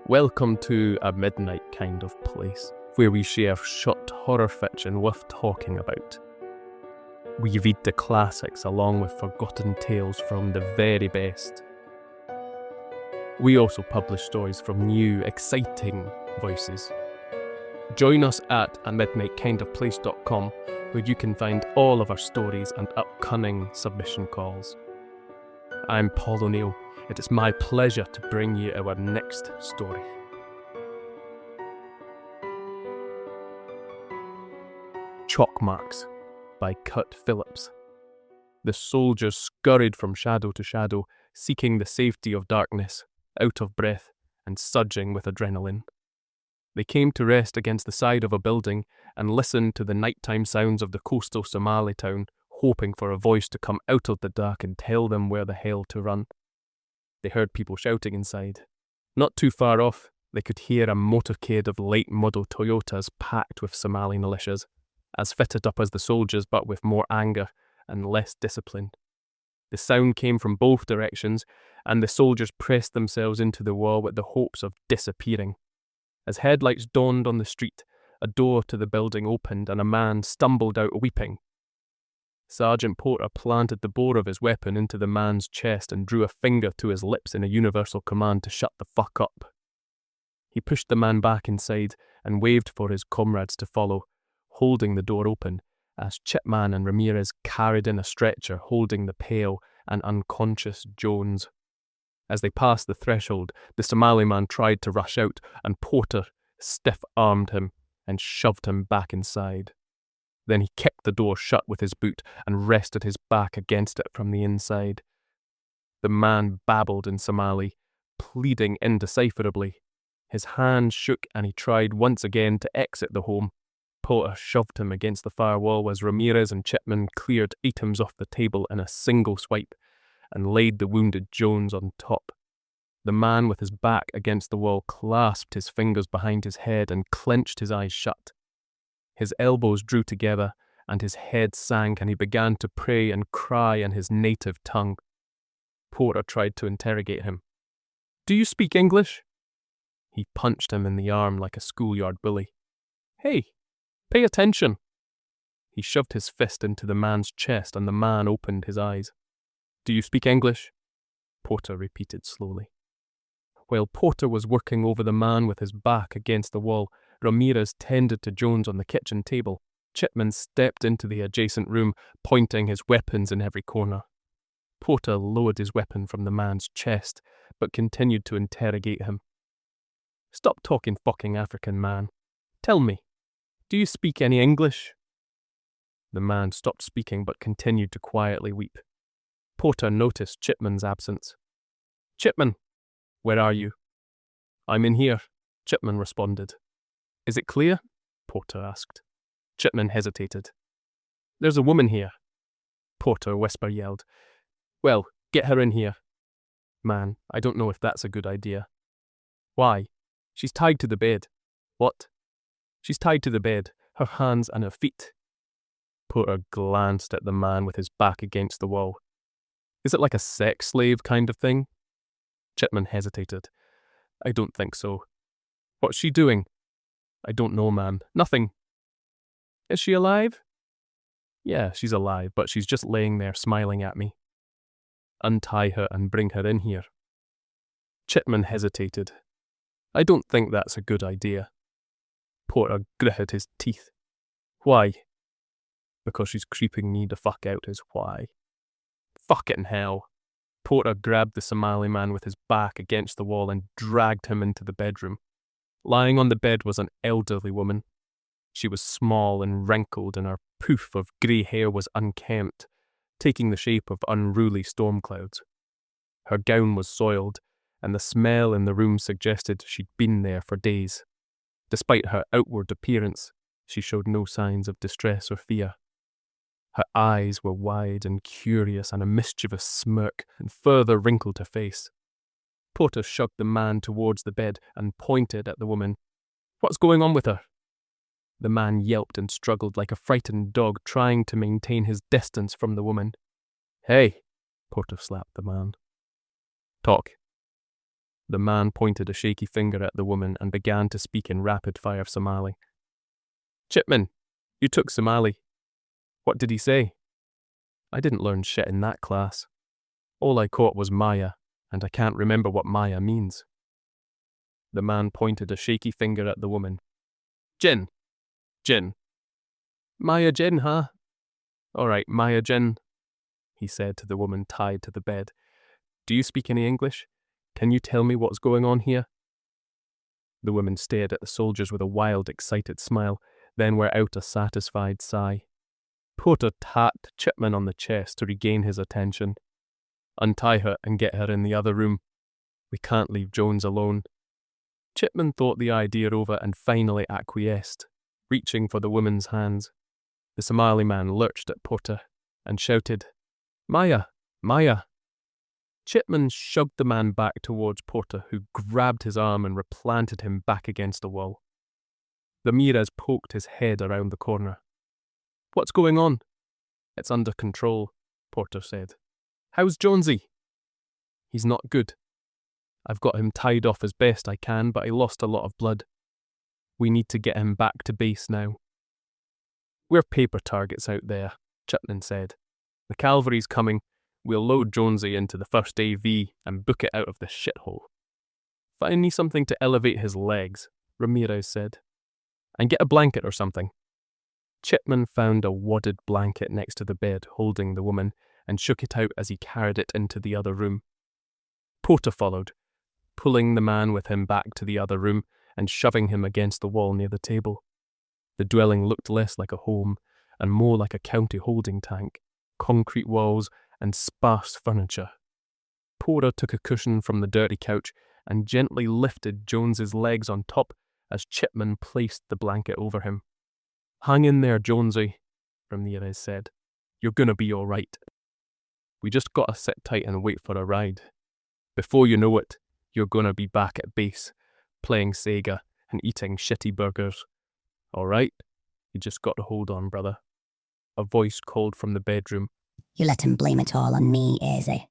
Welcome to a midnight kind of place, where we share short horror fiction worth talking about. We read the classics along with forgotten tales from the very best. We also publish stories from new, exciting voices. Join us at amidnightkindofplace.com, where you can find all of our stories and upcoming submission calls. I'm Paul O'Neill. It is my pleasure to bring you our next story. Chalk Marks by Kurt Phillips. The soldiers scurried from shadow to shadow, seeking the safety of darkness, out of breath and surging with adrenaline. They came to rest against the side of a building and listened to the nighttime sounds of the coastal Somali town, hoping for a voice to come out of the dark and tell them where the hell to run. They heard people shouting inside. Not too far off, they could hear a motorcade of late model Toyotas packed with Somali militias, as fitted up as the soldiers but with more anger and less discipline. The sound came from both directions, and the soldiers pressed themselves into the wall with the hopes of disappearing. As headlights dawned on the street, a door to the building opened and a man stumbled out weeping. Sergeant Porter planted the bore of his weapon into the man's chest and drew a finger to his lips in a universal command to shut the fuck up. He pushed the man back inside and waved for his comrades to follow, holding the door open, as Chipman and Ramirez carried in a stretcher holding the pale and unconscious Jones. As they passed the threshold, the Somali man tried to rush out, and Porter stiff-armed him and shoved him back inside. Then he kicked the door shut with his boot and rested his back against it from the inside. The man babbled in Somali, pleading indecipherably. His hands shook and he tried once again to exit the home. Porter shoved him against the far wall as Ramirez and Chipman cleared items off the table in a single swipe and laid the wounded Jones on top. The man with his back against the wall clasped his fingers behind his head and clenched his eyes shut. His elbows drew together and his head sank and he began to pray and cry in his native tongue. Porter tried to interrogate him. "Do you speak English?" He punched him in the arm like a schoolyard bully. "Hey, pay attention." He shoved his fist into the man's chest and the man opened his eyes. "Do you speak English?" Porter repeated slowly. While Porter was working over the man with his back against the wall, Ramirez tended to Jones on the kitchen table. Chipman stepped into the adjacent room, pointing his weapons in every corner. Porter lowered his weapon from the man's chest, but continued to interrogate him. "Stop talking fucking African, man. Tell me, do you speak any English?" The man stopped speaking but continued to quietly weep. Porter noticed Chipman's absence. "Chipman, where are you?" "I'm in here," Chipman responded. "Is it clear?" Porter asked. Chipman hesitated. "There's a woman here," Porter whisper yelled. "Well, get her in here." "Man, I don't know if that's a good idea." "Why?" "She's tied to the bed." "What?" "She's tied to the bed, her hands and her feet." Porter glanced at the man with his back against the wall. "Is it like a sex slave kind of thing?" Chipman hesitated. "I don't think so." "What's she doing?" "I don't know, man. Nothing." "Is she alive?" "Yeah, she's alive, but she's just laying there smiling at me." "Untie her and bring her in here." Chipman hesitated. "I don't think that's a good idea." Porter gritted his teeth. "Why?" "Because she's creeping me the fuck out is why." "Fucking hell." Porter grabbed the Somali man with his back against the wall and dragged him into the bedroom. Lying on the bed was an elderly woman. She was small and wrinkled, and her poof of grey hair was unkempt, taking the shape of unruly storm clouds. Her gown was soiled, and the smell in the room suggested she'd been there for days. Despite her outward appearance, she showed no signs of distress or fear. Her eyes were wide and curious, and a mischievous smirk and further wrinkled her face. Porter shoved the man towards the bed and pointed at the woman. "What's going on with her?" The man yelped and struggled like a frightened dog trying to maintain his distance from the woman. "Hey," Porter slapped the man. "Talk." The man pointed a shaky finger at the woman and began to speak in rapid-fire Somali. Chipman, you took Somali. What did he say? I didn't learn shit in that class. All I caught was Maya, and I can't remember what Maya means. The man pointed a shaky finger at the woman. Jinn. Jinn. Maya Jinn, huh? All right, Maya Jinn, he said to the woman tied to the bed. Do you speak any English? Can you tell me what's going on here? The woman stared at the soldiers with a wild, excited smile, then let out a satisfied sigh. Porter tapped Chipman on the chest to regain his attention. Untie her and get her in the other room. We can't leave Jones alone. Chipman thought the idea over and finally acquiesced, reaching for the woman's hands. The Somali man lurched at Porter and shouted, Maya! Maya! Chipman shoved the man back towards Porter, who grabbed his arm and replanted him back against the wall. Ramirez poked his head around the corner. What's going on? It's under control, Porter said. How's Jonesy? He's not good. I've got him tied off as best I can, but he lost a lot of blood. We need to get him back to base now. We're paper targets out there, Chipman said. The cavalry's coming. We'll load Jonesy into the first AV and book it out of this shithole. Find me something to elevate his legs, Ramirez said. And get a blanket or something. Chipman found a wadded blanket next to the bed, holding the woman, and shook it out as he carried it into the other room. Porter followed, pulling the man with him back to the other room and shoving him against the wall near the table. The dwelling looked less like a home and more like a county holding tank, concrete walls and sparse furniture. Porter took a cushion from the dirty couch and gently lifted Jones's legs on top as Chipman placed the blanket over him. Hang in there, Jonesy, Ramirez said. You're gonna be all right. We just gotta sit tight and wait for a ride. Before you know it, you're gonna be back at base, playing Sega and eating shitty burgers. All right? You just got to hold on, brother. A voice called from the bedroom. You let him blame it all on me, Eze.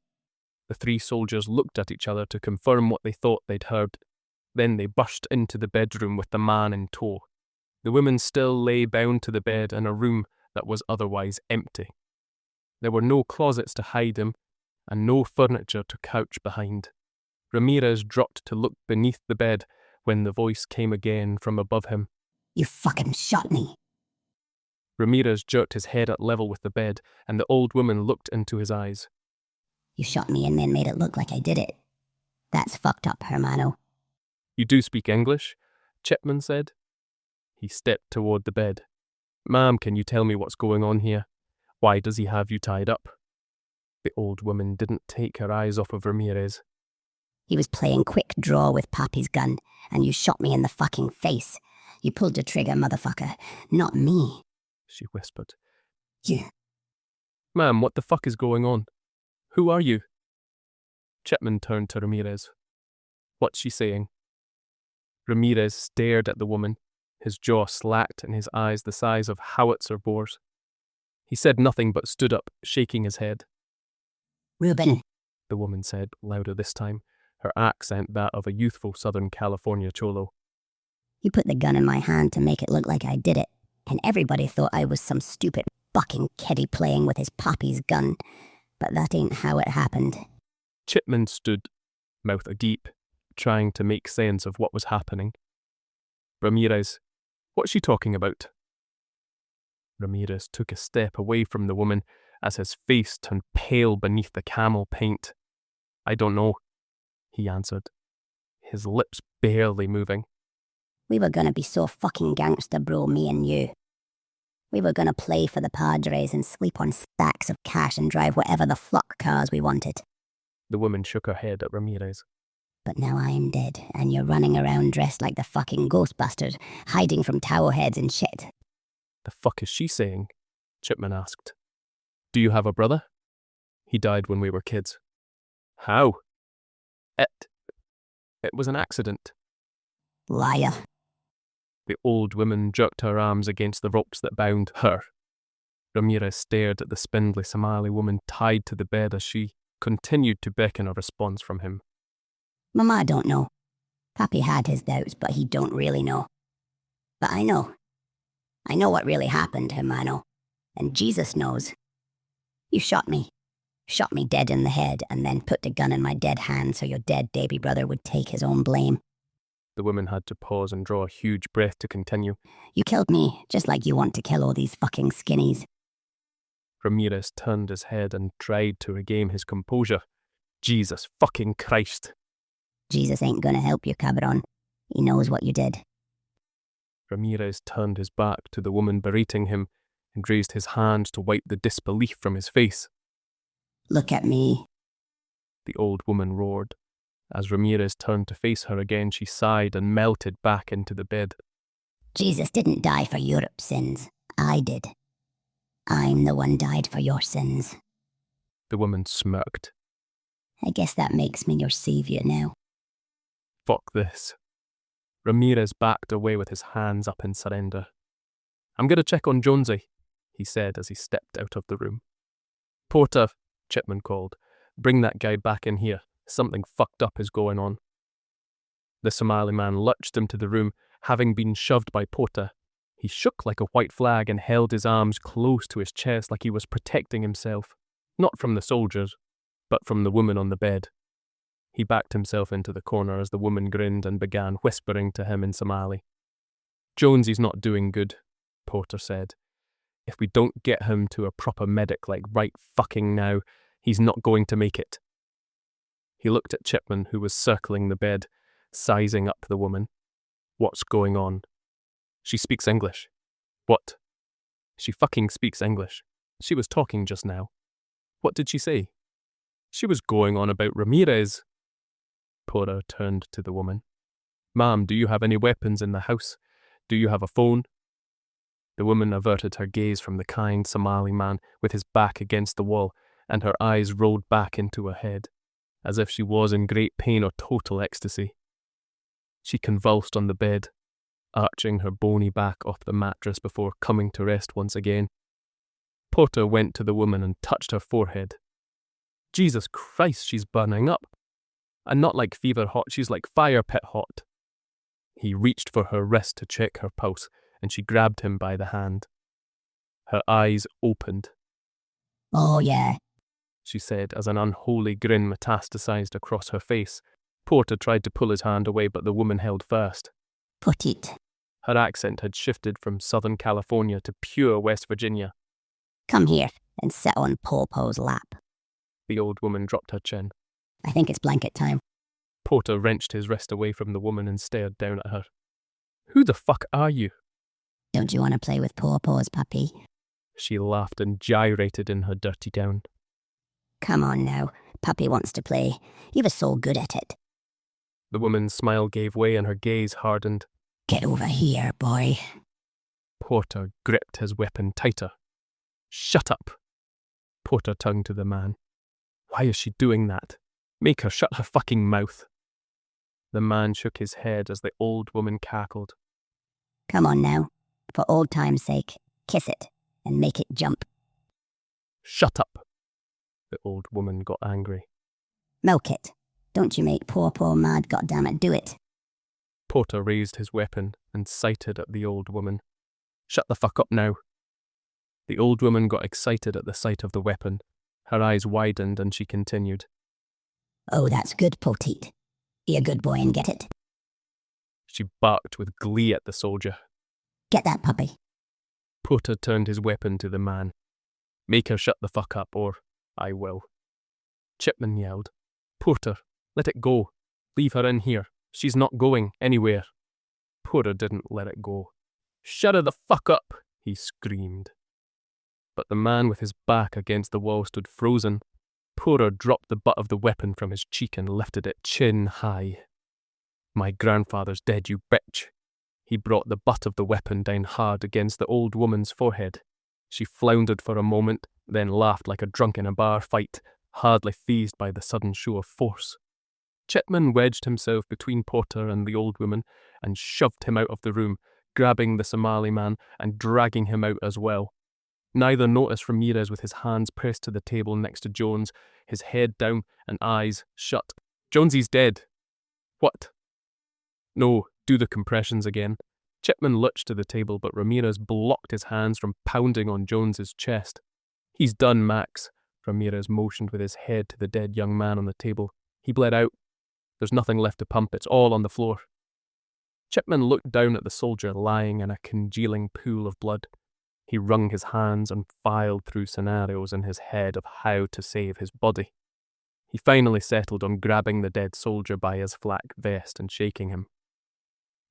The three soldiers looked at each other to confirm what they thought they'd heard. Then they burst into the bedroom with the man in tow. The woman still lay bound to the bed in a room that was otherwise empty. There were no closets to hide him, and no furniture to couch behind. Ramirez dropped to look beneath the bed when the voice came again from above him. You fucking shot me. Ramirez jerked his head at level with the bed, and the old woman looked into his eyes. You shot me and then made it look like I did it. That's fucked up, hermano. You do speak English? Chipman said. He stepped toward the bed. Ma'am, can you tell me what's going on here? Why does he have you tied up? The old woman didn't take her eyes off of Ramirez. He was playing quick draw with Pappy's gun, and you shot me in the fucking face. You pulled the trigger, motherfucker. Not me, she whispered. You. Ma'am, what the fuck is going on? Who are you? Chipman turned to Ramirez. What's she saying? Ramirez stared at the woman, his jaw slacked and his eyes the size of howitzer bores. He said nothing but stood up, shaking his head. Reuben, the woman said, louder this time, her accent that of a youthful Southern California cholo. You put the gun in my hand to make it look like I did it, and everybody thought I was some stupid fucking kiddie playing with his Pappy's gun, but that ain't how it happened. Chipman stood, mouth agape, trying to make sense of what was happening. Ramirez, what's she talking about? Ramirez took a step away from the woman as his face turned pale beneath the camel paint. I don't know, he answered, his lips barely moving. We were gonna be so fucking gangster, bro, me and you. We were gonna play for the Padres and sleep on stacks of cash and drive whatever the fuck cars we wanted. The woman shook her head at Ramirez. But now I'm dead, and you're running around dressed like the fucking Ghostbusters, hiding from tower heads and shit. The fuck is she saying? Chipman asked. Do you have a brother? He died when we were kids. How? It was an accident. Liar. The old woman jerked her arms against the ropes that bound her. Ramirez stared at the spindly Somali woman tied to the bed as she continued to beckon a response from him. Mama don't know. Pappy had his doubts, but he don't really know. But I know. I know what really happened, hermano. And Jesus knows. You shot me. Shot me dead in the head and then put the gun in my dead hand so your dead baby brother would take his own blame. The woman had to pause and draw a huge breath to continue. You killed me, just like you want to kill all these fucking skinnies. Ramirez turned his head and tried to regain his composure. Jesus fucking Christ. Jesus ain't gonna help you, cabron. He knows what you did. Ramirez turned his back to the woman berating him and raised his hand to wipe the disbelief from his face. Look at me. The old woman roared. As Ramirez turned to face her again, she sighed and melted back into the bed. Jesus didn't die for Europe's sins. I did. I'm the one died for your sins. The woman smirked. I guess that makes me your savior now. Fuck this. Ramirez backed away with his hands up in surrender. I'm going to check on Jonesy, he said as he stepped out of the room. Porter, Chipman called. Bring that guy back in here. Something fucked up is going on. The Somali man lurched into the room, having been shoved by Porter. He shook like a white flag and held his arms close to his chest like he was protecting himself, not from the soldiers, but from the woman on the bed. He backed himself into the corner as the woman grinned and began whispering to him in Somali. Jonesy's not doing good, Porter said. If we don't get him to a proper medic like right fucking now, he's not going to make it. He looked at Chipman, who was circling the bed, sizing up the woman. What's going on? She speaks English. What? She fucking speaks English. She was talking just now. What did she say? She was going on about Ramirez. Porter turned to the woman. Ma'am, do you have any weapons in the house? Do you have a phone? The woman averted her gaze from the kind Somali man with his back against the wall, and her eyes rolled back into her head, as if she was in great pain or total ecstasy. She convulsed on the bed, arching her bony back off the mattress before coming to rest once again. Porter went to the woman and touched her forehead. Jesus Christ, she's burning up. And not like fever hot, she's like fire pit hot. He reached for her wrist to check her pulse, and she grabbed him by the hand. Her eyes opened. Oh yeah, she said as an unholy grin metastasized across her face. Porter tried to pull his hand away, but the woman held fast. put it. Her accent had shifted from Southern California to pure West Virginia. Come here and sit on Popo's lap. The old woman dropped her chin. I think it's blanket time. Porter wrenched his wrist away from the woman and stared down at her. Who the fuck are you? Don't you want to play with Popo's, puppy? She laughed and gyrated in her dirty gown. Come on now, puppy wants to play. You were so good at it. The woman's smile gave way and her gaze hardened. Get over here, boy. Porter gripped his weapon tighter. Shut up. Porter turned to the man. Why is she doing that? Make her shut her fucking mouth. The man shook his head as the old woman cackled. Come on now. For old time's sake, kiss it and make it jump. Shut up. The old woman got angry. Milk it. Don't you make Popo mad, goddammit, do it. Porter raised his weapon and sighted at the old woman. Shut the fuck up now. The old woman got excited at the sight of the weapon. Her eyes widened and she continued. Oh, that's good, Poteet. Be a good boy and get it. She barked with glee at the soldier. Get that puppy. Porter turned his weapon to the man. Make her shut the fuck up or I will. Chipman yelled. Porter, let it go. Leave her in here. She's not going anywhere. Porter didn't let it go. Shut her the fuck up, he screamed. But the man with his back against the wall stood frozen. Porter dropped the butt of the weapon from his cheek and lifted it chin high. My grandfather's dead, you bitch. He brought the butt of the weapon down hard against the old woman's forehead. She floundered for a moment, then laughed like a drunk in a bar fight, hardly fazed by the sudden show of force. Chipman wedged himself between Porter and the old woman and shoved him out of the room, grabbing the Somali man and dragging him out as well. Neither noticed Ramirez with his hands pressed to the table next to Jones, his head down and eyes shut. Jonesy's dead, What? No, do the compressions again. Chipman lurched to the table, but Ramirez blocked his hands from pounding on Jones's chest. He's done, Max. Ramirez motioned with his head to the dead young man on the table. He bled out. There's nothing left to pump. It's all on the floor. Chipman looked down at the soldier lying in a congealing pool of blood. He wrung his hands and filed through scenarios in his head of how to save his body. He finally settled on grabbing the dead soldier by his flak vest and shaking him.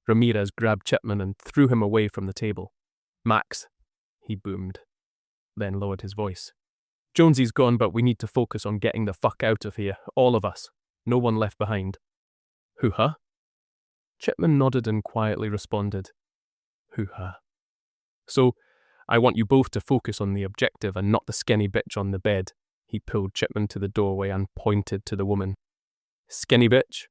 Ramirez grabbed Chipman and threw him away from the table. Max, he boomed, then lowered his voice. Jonesy's gone, but we need to focus on getting the fuck out of here, all of us. No one left behind. Hoo-ha? Chipman nodded and quietly responded. Hoo-ha. So, I want you both to focus on the objective and not the skinny bitch on the bed. He pulled Chipman to the doorway and pointed to the woman. Skinny bitch?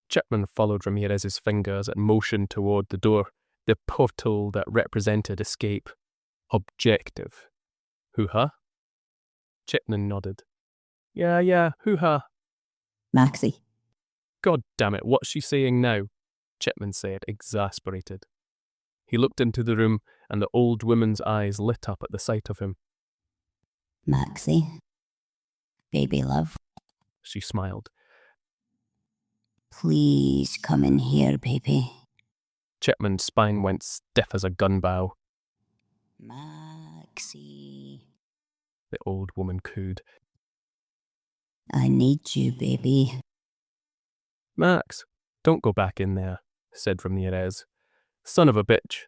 Chipman followed Ramirez's fingers and motioned toward the door, the portal that represented escape. Objective. Hoo-ha? Chipman nodded. Yeah, hoo-ha. Maxie. God damn it, what's she saying now? Chipman said, exasperated. He looked into the room, and the old woman's eyes lit up at the sight of him. Maxie. Baby love. She smiled. Please come in here, baby. Chipman's spine went stiff as a gun bow. Maxie. The old woman cooed. I need you, baby. Max, don't go back in there, said Ramirez. Son of a bitch.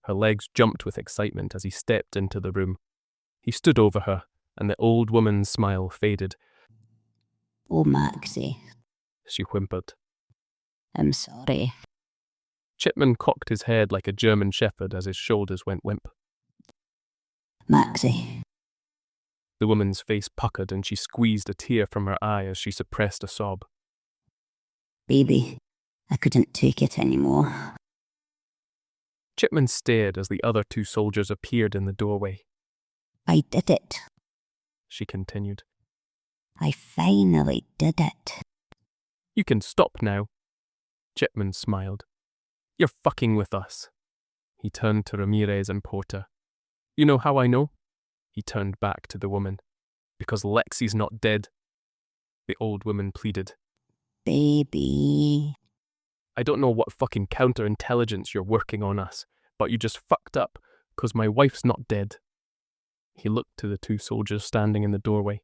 Her legs jumped with excitement as he stepped into the room. He stood over her, and the old woman's smile faded. Oh, Maxie. She whimpered. I'm sorry. Chipman cocked his head like a German shepherd as his shoulders went limp. Maxie. The woman's face puckered and she squeezed a tear from her eye as she suppressed a sob. Baby, I couldn't take it anymore. Chipman stared as the other two soldiers appeared in the doorway. I did it. She continued. I finally did it. You can stop now. Chipman smiled. You're fucking with us. He turned to Ramirez and Porter. You know how I know? He turned back to the woman. Because Lexi's not dead. The old woman pleaded. Baby. I don't know what fucking counterintelligence you're working on us, but you just fucked up, 'cause my wife's not dead. He looked to the two soldiers standing in the doorway.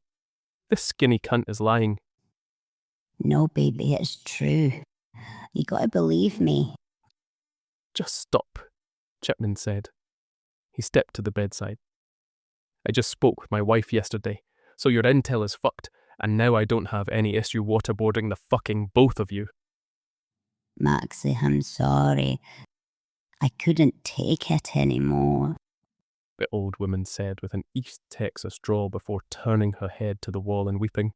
This skinny cunt is lying. No, baby, it's true. You gotta believe me. Just stop, Chipman said. He stepped to the bedside. I just spoke with my wife yesterday, so your intel is fucked, and now I don't have any issue waterboarding the fucking both of you. Maxie, I'm sorry. I couldn't take it anymore. The old woman said with an East Texas drawl before turning her head to the wall and weeping.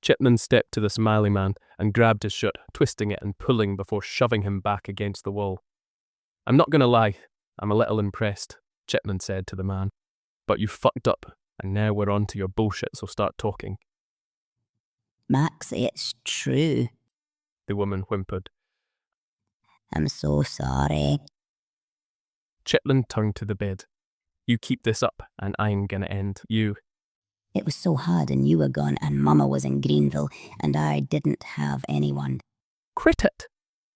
Chipman stepped to the Somali man and grabbed his shirt, twisting it and pulling before shoving him back against the wall. I'm not going to lie, I'm a little impressed, Chipman said to the man. But you fucked up, and now we're on to your bullshit, so start talking. Maxie, it's true. The woman whimpered. I'm so sorry. Chipman turned to the bed. You keep this up, and I'm gonna end you. It was so hard and you were gone and Mama was in Greenville and I didn't have anyone. Quit it,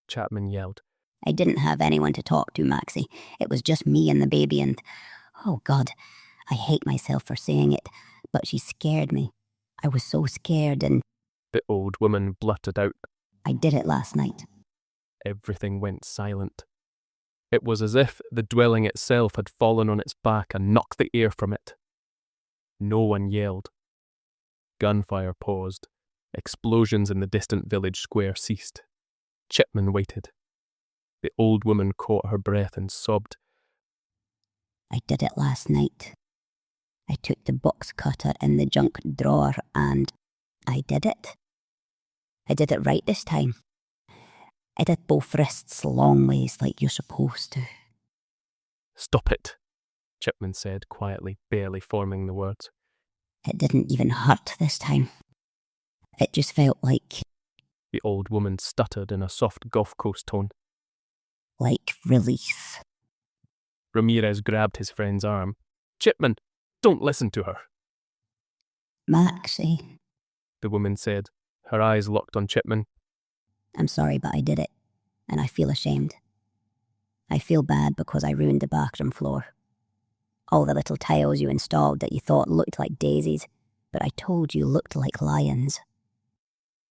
Chapman yelled. I didn't have anyone to talk to, Maxie. It was just me and the baby and... Oh, God, I hate myself for saying it, but she scared me. I was so scared and... The old woman blurted out. I did it last night. Everything went silent. It was as if the dwelling itself had fallen on its back and knocked the air from it. No one yelled. Gunfire paused. Explosions in the distant village square ceased. Chipman waited. The old woman caught her breath and sobbed. I did it last night. I took the box cutter in the junk drawer and I did it. I did it right this time. I did both wrists long ways like you're supposed to. Stop it, Chipman said quietly, barely forming the words. It didn't even hurt this time. It just felt like the old woman stuttered in a soft Gulf Coast tone. Like release. Ramirez grabbed his friend's arm. Chipman, don't listen to her, Maxie, the woman said, her eyes locked on Chipman. I'm sorry, but I did it, and I feel ashamed. I feel bad because I ruined the bathroom floor. All the little tiles you installed that you thought looked like daisies, but I told you looked like lions.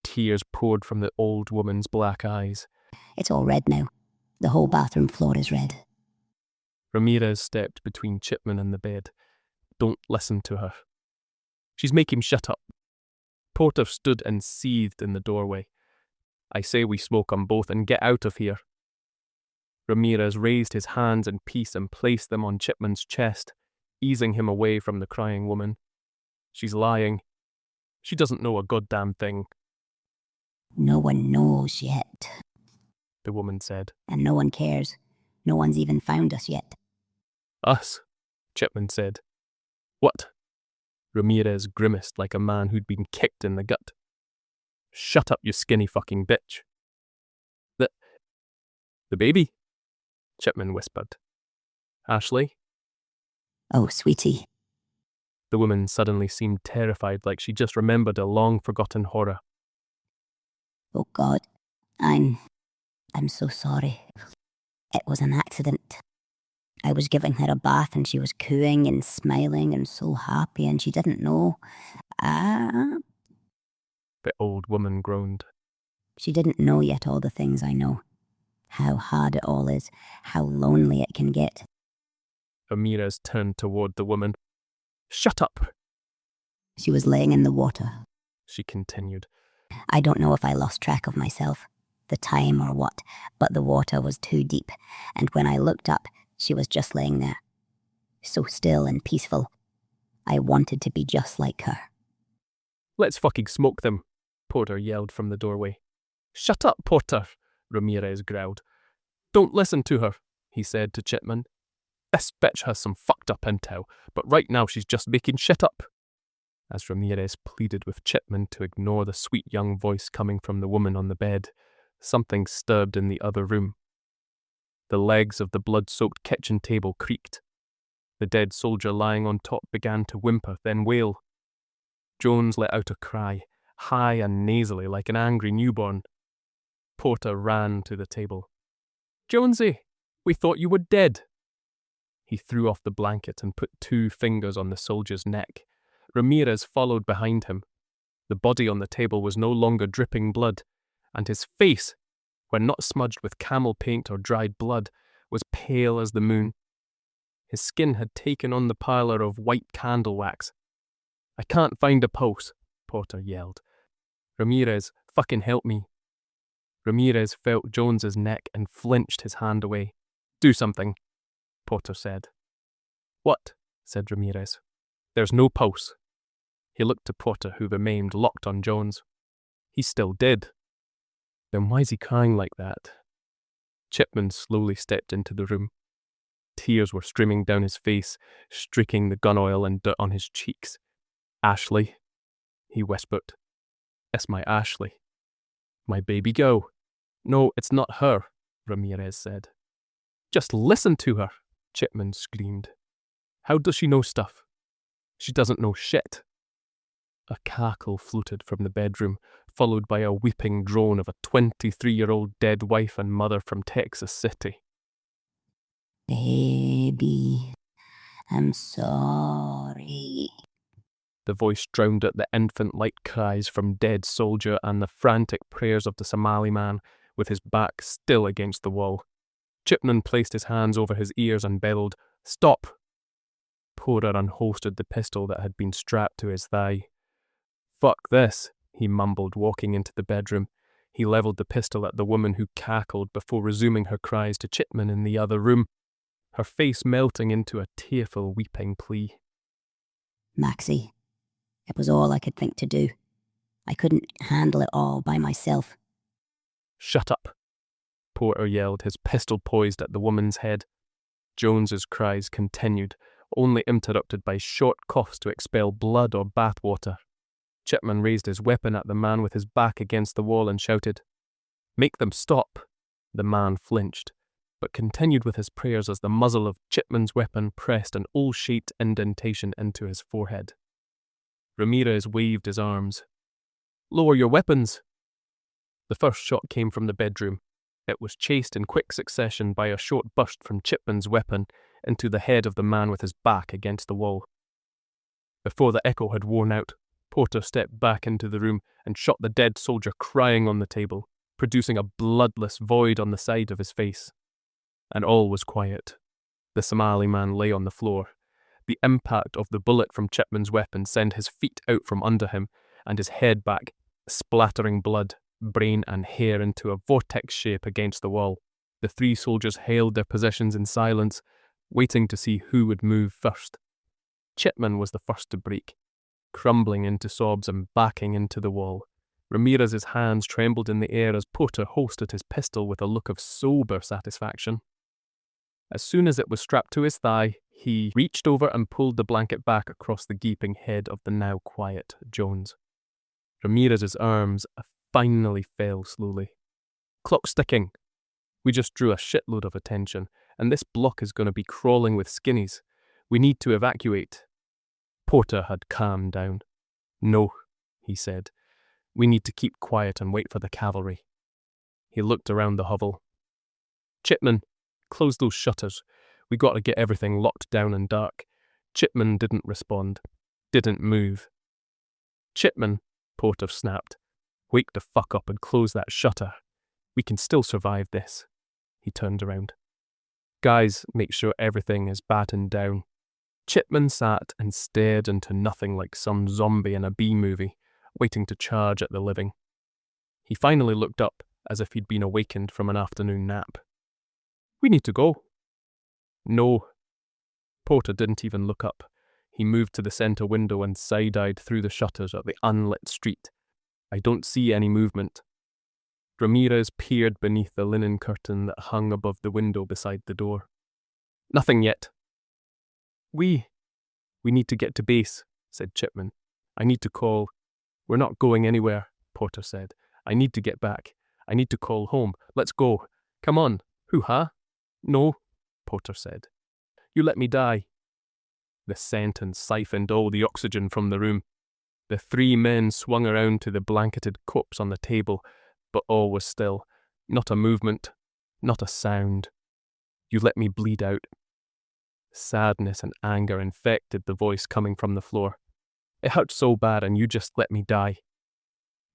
Tears poured from the old woman's black eyes. It's all red now. The whole bathroom floor is red. Ramirez stepped between Chipman and the bed. Don't listen to her. She's making him shut up. Porter stood and seethed in the doorway. I say we smoke 'em both and get out of here. Ramirez raised his hands in peace and placed them on Chipman's chest, easing him away from the crying woman. She's lying. She doesn't know a goddamn thing, No one knows yet, the woman said. and no one cares. No one's even found us yet. Us, Chipman said. What? Ramirez grimaced like a man who'd been kicked in the gut. Shut up, you skinny fucking bitch. The baby? Chipman whispered. Ashley? Oh, sweetie. The woman suddenly seemed terrified, like she just remembered a long-forgotten horror. Oh, God. I'm so sorry. It was an accident. I was giving her a bath and she was cooing and smiling and so happy and she didn't know. The old woman groaned. She didn't know yet all the things I know. How hard it all is, how lonely it can get. Ramirez turned toward the woman. Shut up, She was laying in the water. she continued. I don't know if I lost track of myself, the time or what, but the water was too deep, and when I looked up, she was just laying there. So still and peaceful. I wanted to be just like her. Let's fucking smoke them, Porter yelled from the doorway. Shut up, Porter, Ramirez growled. Don't listen to her, he said to Chipman. This bitch has some fucked up intel, but right now she's just making shit up. As Ramirez pleaded with Chipman to ignore the sweet young voice coming from the woman on the bed, something stirred in the other room. The legs of the blood-soaked kitchen table creaked. The dead soldier lying on top began to whimper, then wail. Jones let out a cry, high and nasally like an angry newborn. Porter ran to the table. Jonesy, we thought you were dead. He threw off the blanket and put 2 fingers on the soldier's neck. Ramirez followed behind him. The body on the table was no longer dripping blood, and his face, when not smudged with camel paint or dried blood, was pale as the moon. His skin had taken on the pallor of white candle wax. I can't find a pulse, Porter yelled. Ramirez, fucking help me. Ramirez felt Jones's neck and flinched his hand away. Do something, Porter said. What? Said Ramirez. There's no pulse. He looked to Porter, who remained locked on Jones. He's still dead. Then why's he crying like that? Chipman slowly stepped into the room. Tears were streaming down his face, streaking the gun oil and dirt on his cheeks. Ashley, he whispered. It's my Ashley. My baby girl. No, it's not her, Ramirez said. Just listen to her, Chipman screamed. How does she know stuff? She doesn't know shit. A cackle floated from the bedroom, followed by a weeping drone of a 23-year-old dead wife and mother from Texas City. Baby, I'm sorry. The voice drowned out the infant-like cries from dead soldier and the frantic prayers of the Somali man, with his back still against the wall. Chipman placed his hands over his ears and bellowed, Stop! Porter unholstered the pistol that had been strapped to his thigh. Fuck this, he mumbled, walking into the bedroom. He levelled the pistol at the woman who cackled before resuming her cries to Chipman in the other room, her face melting into a tearful weeping plea. Maxie, it was all I could think to do. I couldn't handle it all by myself. Shut up, Porter yelled, his pistol poised at the woman's head. Jones's cries continued, only interrupted by short coughs to expel blood or bath water. Chipman raised his weapon at the man with his back against the wall and shouted, "Make them stop!" The man flinched, but continued with his prayers as the muzzle of Chipman's weapon pressed an owl-shaped indentation into his forehead. Ramirez waved his arms. "Lower your weapons!" The first shot came from the bedroom. It was chased in quick succession by a short burst from Chipman's weapon into the head of the man with his back against the wall. Before the echo had worn out, Porter stepped back into the room and shot the dead soldier crying on the table, producing a bloodless void on the side of his face. And all was quiet. The Somali man lay on the floor. The impact of the bullet from Chipman's weapon sent his feet out from under him and his head back, splattering blood, brain and hair into a vortex shape against the wall. The three soldiers held their positions in silence, waiting to see who would move first. Chipman was the first to break, crumbling into sobs and backing into the wall. Ramirez's hands trembled in the air as Porter holstered his pistol with a look of sober satisfaction. As soon as it was strapped to his thigh, he reached over and pulled the blanket back across the gaping head of the now quiet Jones. Ramirez's arms finally fell slowly. "Clock's ticking. We just drew a shitload of attention, and this block is going to be crawling with skinnies. We need to evacuate." Porter had calmed down. "No," he said. "We need to keep quiet and wait for the cavalry." He looked around the hovel. "Chipman, close those shutters. We got to get everything locked down and dark." Chipman didn't respond, didn't move. "Chipman," Porter snapped, "wake the fuck up and close that shutter. We can still survive this." He turned around. "Guys, make sure everything is battened down." Chipman sat and stared into nothing like some zombie in a B-movie, waiting to charge at the living. He finally looked up, as if he'd been awakened from an afternoon nap. "We need to go." "No." Porter didn't even look up. He moved to the center window and side-eyed through the shutters at the unlit street. "I don't see any movement." Ramirez peered beneath the linen curtain that hung above the window beside the door. "Nothing yet." We need to get to base," said Chipman. "I need to call." "We're not going anywhere," Porter said. "I need to get back. I need to call home. Let's go. Come on. Hoo-ha." "No," Porter said. "You let me die." The sentence siphoned all the oxygen from the room. The three men swung around to the blanketed corpse on the table, but all was still. Not a movement, not a sound. "You let me bleed out." Sadness and anger infected the voice coming from the floor. "It hurt so bad and you just let me die.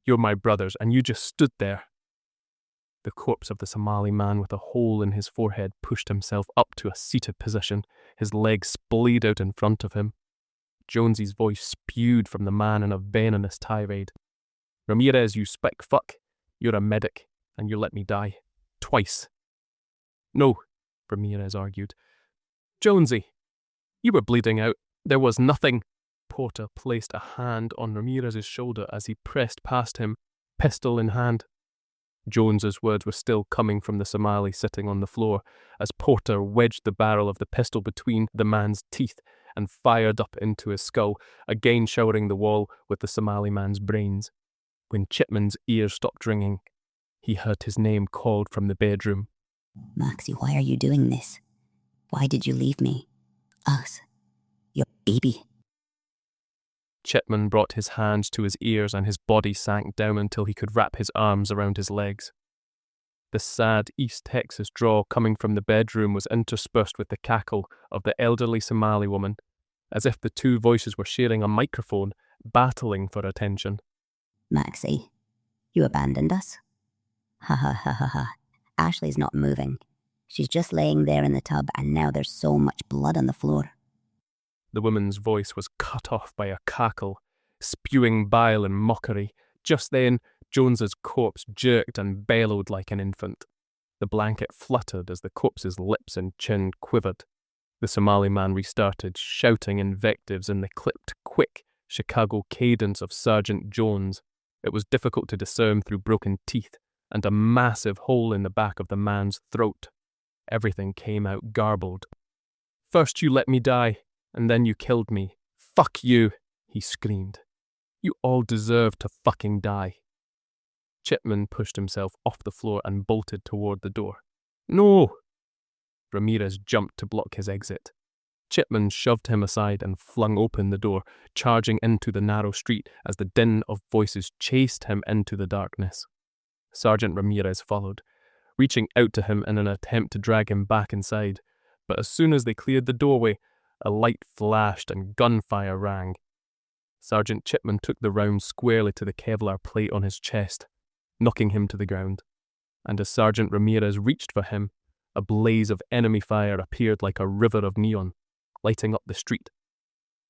You're my brothers and you just stood there." The corpse of the Somali man with a hole in his forehead pushed himself up to a seated position, his legs splayed out in front of him. Jonesy's voice spewed from the man in a venomous tirade. "Ramirez, you spick fuck. You're a medic, and you let me die. Twice." "No," Ramirez argued. "Jonesy, you were bleeding out. There was nothing." Porter placed a hand on Ramirez's shoulder as he pressed past him, pistol in hand. Jones's words were still coming from the Somali sitting on the floor as Porter wedged the barrel of the pistol between the man's teeth and fired up into his skull, again showering the wall with the Somali man's brains. When Chipman's ears stopped ringing, he heard his name called from the bedroom. "Maxie, why are you doing this? Why did you leave me? Us. Your baby." Chipman brought his hands to his ears and his body sank down until he could wrap his arms around his legs. The sad East Texas drawl coming from the bedroom was interspersed with the cackle of the elderly Somali woman, as if the two voices were sharing a microphone, battling for attention. "Maxie, you abandoned us? Ha ha ha ha ha. Ashley's not moving. She's just laying there in the tub, and now there's so much blood on the floor." The woman's voice was cut off by a cackle, spewing bile and mockery. Just then, Jones's corpse jerked and bellowed like an infant. The blanket fluttered as the corpse's lips and chin quivered. The Somali man restarted, shouting invectives in the clipped, quick Chicago cadence of Sergeant Jones. It was difficult to discern through broken teeth and a massive hole in the back of the man's throat. Everything came out garbled. "First you let me die, and then you killed me. Fuck you," he screamed. You all deserve to fucking die. Chipman pushed himself off the floor and bolted toward the door. No! Ramirez jumped to block his exit. Chipman shoved him aside and flung open the door, charging into the narrow street as the din of voices chased him into the darkness. Sergeant Ramirez followed, reaching out to him in an attempt to drag him back inside, but as soon as they cleared the doorway, a light flashed and gunfire rang. Sergeant Chipman took the round squarely to the Kevlar plate on his chest, knocking him to the ground, and as Sergeant Ramirez reached for him, a blaze of enemy fire appeared like a river of neon, lighting up the street.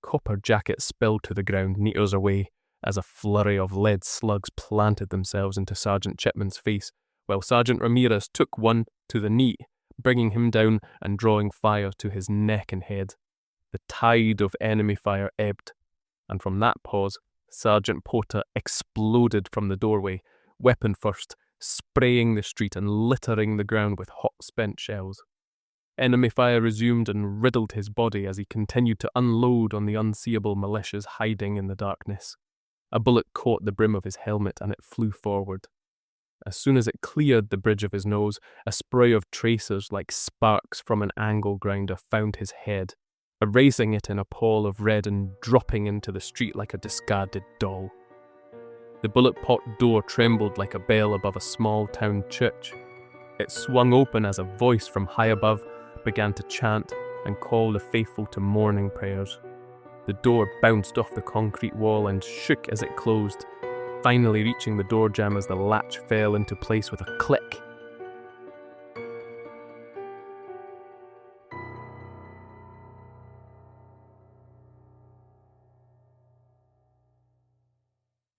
Copper jackets spilled to the ground meters away as a flurry of lead slugs planted themselves into Sergeant Chipman's face, while Sergeant Ramirez took one to the knee, bringing him down and drawing fire to his neck and head. The tide of enemy fire ebbed, and from that pause, Sergeant Porter exploded from the doorway, weapon first, spraying the street and littering the ground with hot spent shells. Enemy fire resumed and riddled his body as he continued to unload on the unseeable militias hiding in the darkness. A bullet caught the brim of his helmet and it flew forward. As soon as it cleared the bridge of his nose, a spray of tracers like sparks from an angle grinder found his head, erasing it in a pall of red and dropping into the street like a discarded doll. The bullet-pot door trembled like a bell above a small-town church. It swung open as a voice from high above began to chant and call the faithful to morning prayers. The door bounced off the concrete wall and shook as it closed, finally reaching the door jamb as the latch fell into place with a click.